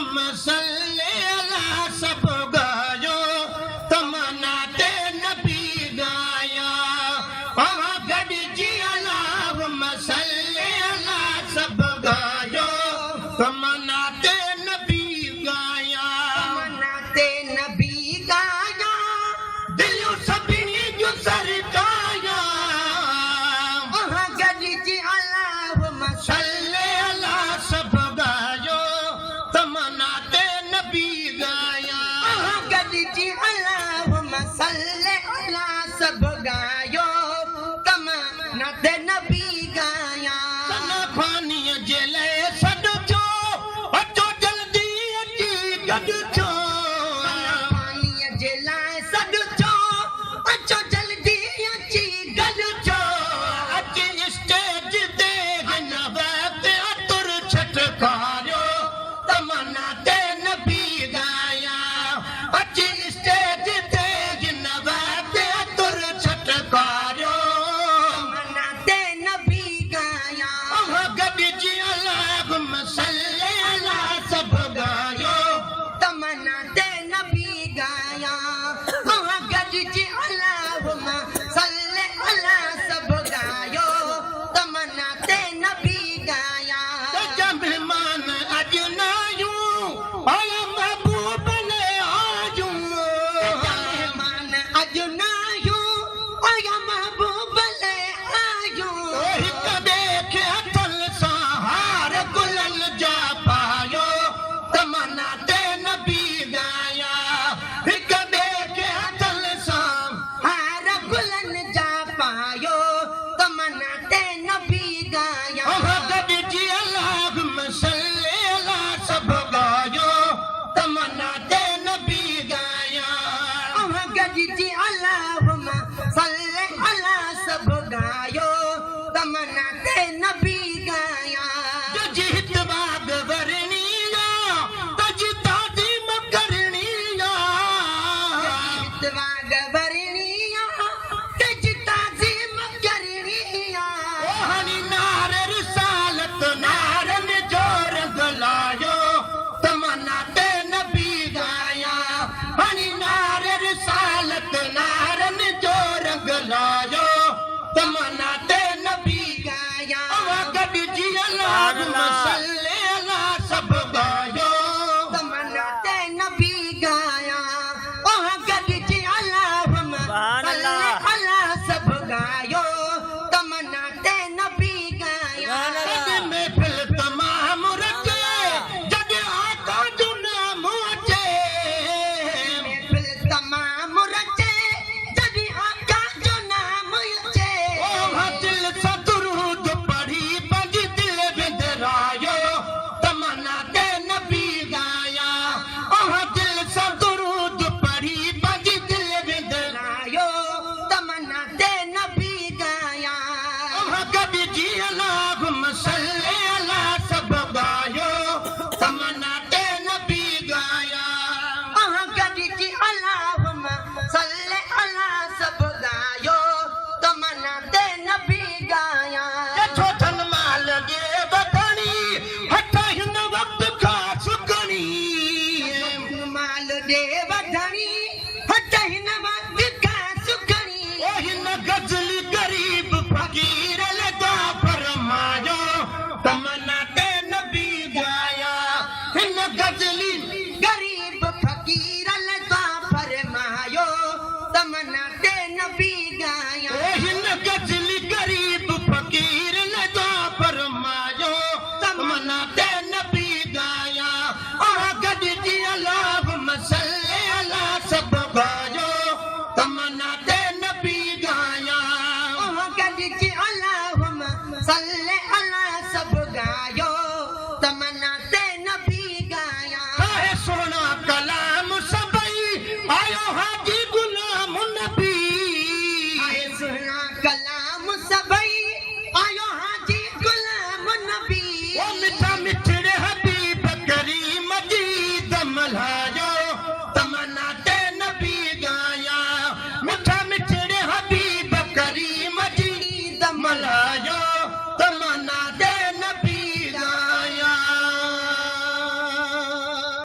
मसल्ले अला सब गायो तमन्ना ते नबी गाया गड जी अला मसल्ले अला सब गायो तमन्ना ते नबी गाया तमन्ना ते नबी गाया दिलो सभिनी जो सरकाया गड जी अल्लाहुम्मा सल्ले अला सब गायो तमन्ना ते नबी गाया गड जी अल्लाहुम्मा सल्ले अला सब गायो तमन्ना ते नबी गाया खानी जेले सड छो अचो जल्दी अची गड छो पानी जे लाइ सॾ छो अचो जल्दी अची गॾु छो अची स्टेज ते हिन वक्त अतुर छटकारियो तमन्ना ते नबी गाया अची स्टेज ते हिन वक्त अतुर छटकारियो तमन्ना ते नबी गाया गॾिजी अल्लाहुम्मा सल्ले अला सब गायो तमन्ना ते नबी गाया गॾ जी अल्लाहुम्मा सल्ले अला सब गायो तमन्ना ते नबी गाया मेहमान अज नायूं आया महबूब ले आजूं मेहमान अॼु न आयूं आया महबूब ले आयूं हिक ॿिए खे हथल सां हार गुलल जा पायो तमन्ना ते नबी गाया हिक ॿिए खे हथल सां हार गुलनि जा पायो तमन्ना ते नबी गाया गॾिजी अल्लाहुम्मा सल्ले अला सब गायो तमन्ना ते नबी गाया गॾिजी अल्लाहुम्मा सल्ले अला सब गायो तमन्ना ते नबी गाया तुझी हितबाग वरणी तुझी ताज़ीम करणी हितवाग वरणी तुझी ताज़ीम करणी हनी नार रिसालत नारन जो रंग लायो तमन्ना ते नबी गाया हनी नार रिसालत नारन जो रंग लायो तमन्ना ते नबी गाया गॾिजी अल्लाहुम्मा सल्ले